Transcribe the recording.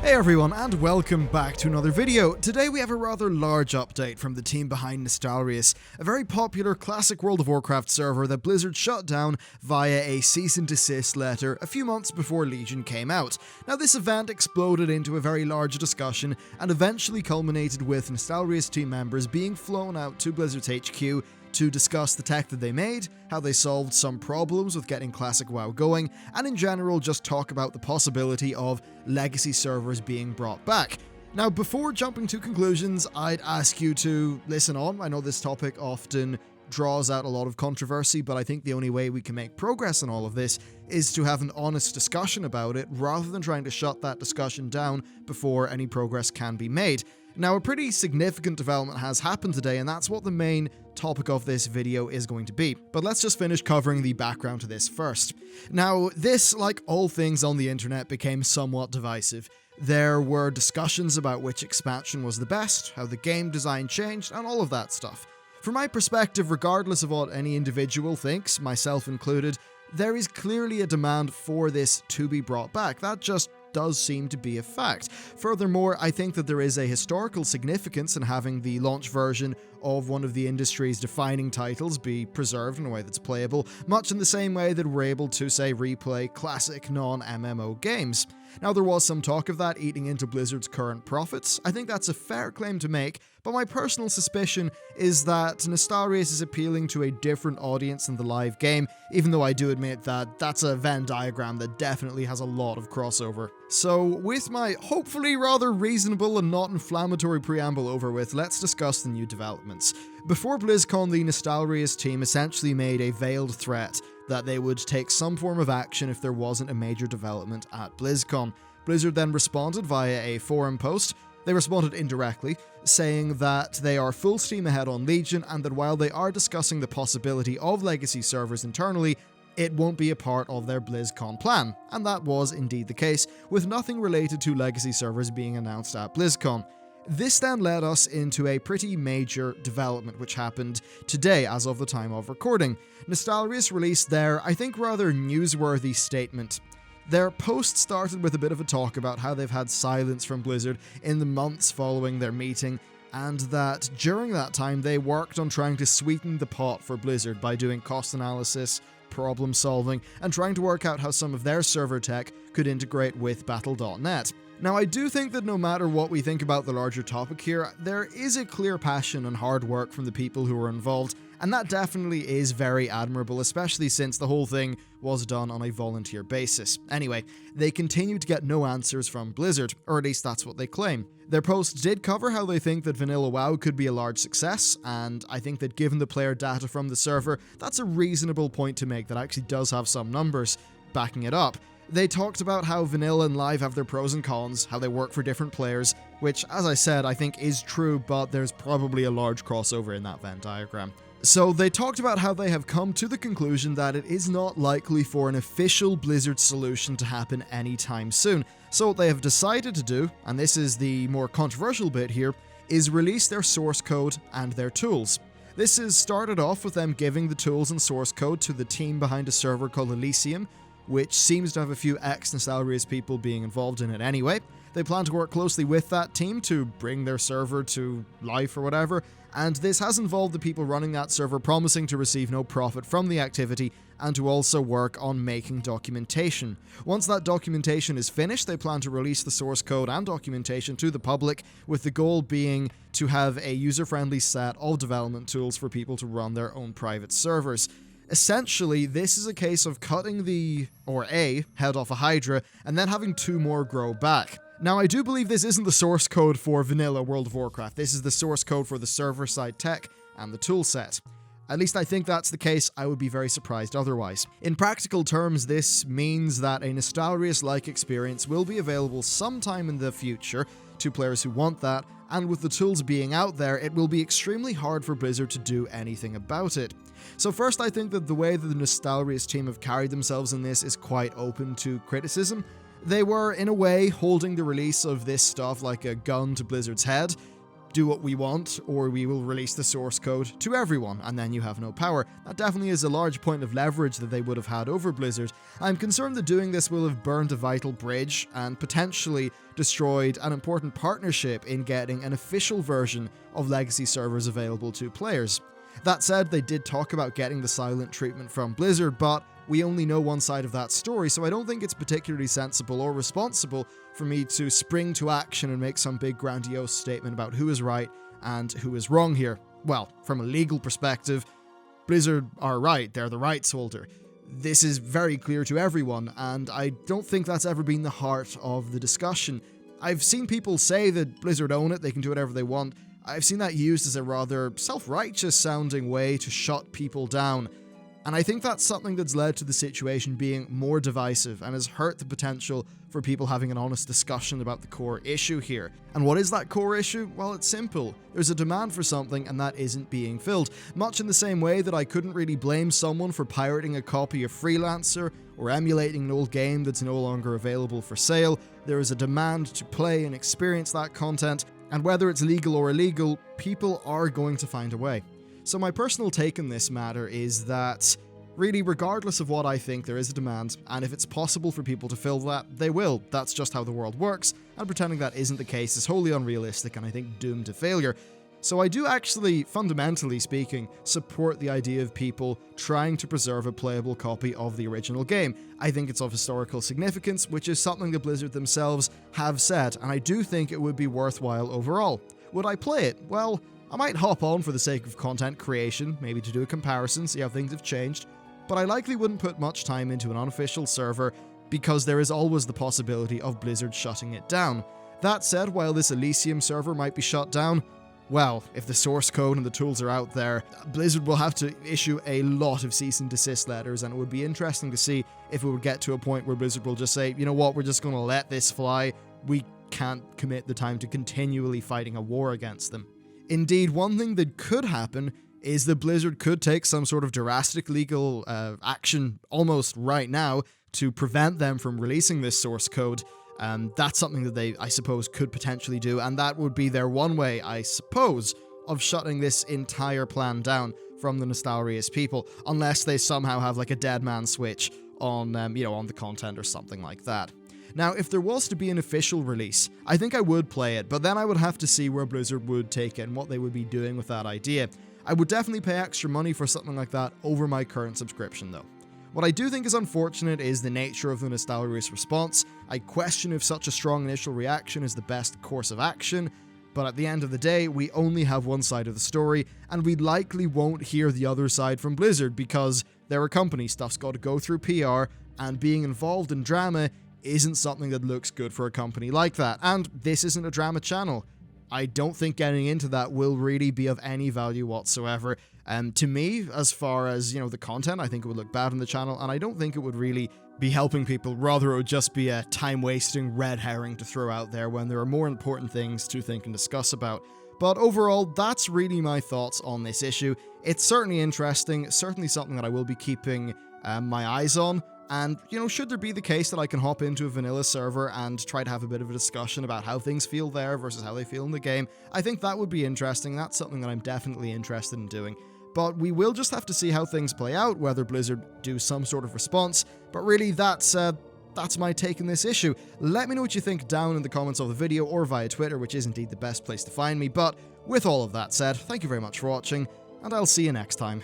Hey everyone, and welcome back to another video. Today we have a rather large update from the team behind Nostalrius, a very popular classic World of Warcraft server that Blizzard shut down via a cease and desist letter a few months before Legion came out. Now this event exploded into a very large discussion and eventually culminated with Nostalrius team members being flown out to Blizzard's HQ to discuss the tech that they made, how they solved some problems with getting classic WoW going, and in general just talk about the possibility of legacy servers being brought back. Now before jumping to conclusions, I'd ask you to listen on. I know this topic often draws out a lot of controversy, but I think the only way we can make progress in all of this is to have an honest discussion about it, rather than trying to shut that discussion down before any progress can be made. Now, a pretty significant development has happened today, and that's what the main topic of this video is going to be. But let's just finish covering the background to this first. Now, this, like all things on the internet, became somewhat divisive. There were discussions about which expansion was the best, how the game design changed, and all of that stuff. From my perspective, regardless of what any individual thinks, myself included, there is clearly a demand for this to be brought back. That just does seem to be a fact. Furthermore, I think that there is a historical significance in having the launch version of one of the industry's defining titles be preserved in a way that's playable, much in the same way that we're able to, say, replay classic non-MMO games. Now, there was some talk of that eating into Blizzard's current profits. I think that's a fair claim to make, but my personal suspicion is that Nostalrius is appealing to a different audience than the live game, even though I do admit that that's a Venn diagram that definitely has a lot of crossover. So, with my hopefully rather reasonable and not inflammatory preamble over with, let's discuss the new developments. Before BlizzCon, the Nostalrius team essentially made a veiled threat that they would take some form of action if there wasn't a major development at BlizzCon. Blizzard then responded via a forum post. They responded indirectly, saying that they are full steam ahead on Legion, and that while they are discussing the possibility of legacy servers internally, it won't be a part of their BlizzCon plan. And that was indeed the case, with nothing related to legacy servers being announced at BlizzCon. This then led us into a pretty major development which happened today as of the time of recording. Nostalrius released their, I think, rather newsworthy statement. Their post started with a bit of a talk about how they've had silence from Blizzard in the months following their meeting, and that during that time they worked on trying to sweeten the pot for Blizzard by doing cost analysis, problem solving, and trying to work out how some of their server tech could integrate with Battle.net. Now, I do think that no matter what we think about the larger topic here, there is a clear passion and hard work from the people who were involved, and that definitely is very admirable, especially since the whole thing was done on a volunteer basis. Anyway, they continue to get no answers from Blizzard, or at least that's what they claim. Their post did cover how they think that vanilla WoW could be a large success, and I think that given the player data from the server, that's a reasonable point to make that actually does have some numbers backing it up. They talked about how vanilla and live have their pros and cons, how they work for different players, which, as I said, I think is true, but there's probably a large crossover in that Venn diagram. So they talked about how they have come to the conclusion that it is not likely for an official Blizzard solution to happen anytime soon. So what they have decided to do, and this is the more controversial bit here, is release their source code and their tools. This has started off with them giving the tools and source code to the team behind a server called Elysium, which seems to have a few ex-Nostalrius people being involved in it anyway. They plan to work closely with that team to bring their server to life or whatever, and this has involved the people running that server promising to receive no profit from the activity and to also work on making documentation. Once that documentation is finished, they plan to release the source code and documentation to the public, with the goal being to have a user-friendly set of development tools for people to run their own private servers. Essentially, this is a case of cutting a head off a hydra and then having two more grow back. Now, I do believe this isn't the source code for vanilla World of Warcraft. This is the source code for the server-side tech and the toolset. At least I think that's the case. I would be very surprised otherwise. In practical terms, this means that a Nostalrius-like experience will be available sometime in the future to players who want that, and with the tools being out there, it will be extremely hard for Blizzard to do anything about it. So first, I think that the way that the Nostalrius team have carried themselves in this is quite open to criticism. They were, in a way, holding the release of this stuff like a gun to Blizzard's head. do what we want, or we will release the source code to everyone, and then you have no power. That definitely is a large point of leverage that they would have had over Blizzard. I'm concerned that doing this will have burned a vital bridge and potentially destroyed an important partnership in getting an official version of legacy servers available to players. That said, they did talk about getting the silent treatment from Blizzard, but we only know one side of that story, so I don't think it's particularly sensible or responsible for me to spring to action and make some big grandiose statement about who is right and who is wrong here. Well, from a legal perspective, Blizzard are right, they're the rights holder. This is very clear to everyone, and I don't think that's ever been the heart of the discussion. I've seen people say that Blizzard own it, they can do whatever they want. I've seen that used as a rather self-righteous sounding way to shut people down. And I think that's something that's led to the situation being more divisive and has hurt the potential for people having an honest discussion about the core issue here. And what is that core issue? Well, it's simple. There's a demand for something and that isn't being filled. Much in the same way that I couldn't really blame someone for pirating a copy of Freelancer or emulating an old game that's no longer available for sale. There is a demand to play and experience that content, and whether it's legal or illegal, people are going to find a way. So my personal take on this matter is that, really, regardless of what I think, there is a demand, and if it's possible for people to fill that, they will. That's just how the world works, and pretending that isn't the case is wholly unrealistic and I think doomed to failure. So I do actually, fundamentally speaking, support the idea of people trying to preserve a playable copy of the original game. I think it's of historical significance, which is something that Blizzard themselves have said, and I do think it would be worthwhile overall. Would I play it? Well, I might hop on for the sake of content creation, maybe to do a comparison, see how things have changed, but I likely wouldn't put much time into an unofficial server because there is always the possibility of Blizzard shutting it down. That said, while this Elysium server might be shut down, well, if the source code and the tools are out there, Blizzard will have to issue a lot of cease and desist letters, and it would be interesting to see if it would get to a point where Blizzard will just say, you know what, we're just going to let this fly. We can't commit the time to continually fighting a war against them. Indeed, one thing that could happen is that Blizzard could take some sort of drastic legal action almost right now to prevent them from releasing this source code. That's something that they, I suppose, could potentially do, and that would be their one way, I suppose, of shutting this entire plan down from the Nostalrius people, unless they somehow have like a dead man switch on, on the content or something like that. Now, if there was to be an official release, I think I would play it, but then I would have to see where Blizzard would take it and what they would be doing with that idea. I would definitely pay extra money for something like that over my current subscription, though. What I do think is unfortunate is the nature of the Nostalrius response. I question if such a strong initial reaction is the best course of action, but at the end of the day, we only have one side of the story, and we likely won't hear the other side from Blizzard because they're a company, stuff's got to go through PR, and being involved in drama isn't something that looks good for a company like that, and this isn't a drama channel. I don't think getting into that will really be of any value whatsoever. To me, as far as, the content, I think it would look bad on the channel, and I don't think it would really be helping people. Rather, it would just be a time-wasting red herring to throw out there when there are more important things to think and discuss about. But overall, that's really my thoughts on this issue. It's certainly interesting, certainly something that I will be keeping my eyes on. And, should there be the case that I can hop into a vanilla server and try to have a bit of a discussion about how things feel there versus how they feel in the game, I think that would be interesting. That's something that I'm definitely interested in doing. But we will just have to see how things play out, whether Blizzard do some sort of response. But really, that's my take on this issue. Let me know what you think down in the comments of the video or via Twitter, which is indeed the best place to find me. But with all of that said, thank you very much for watching, and I'll see you next time.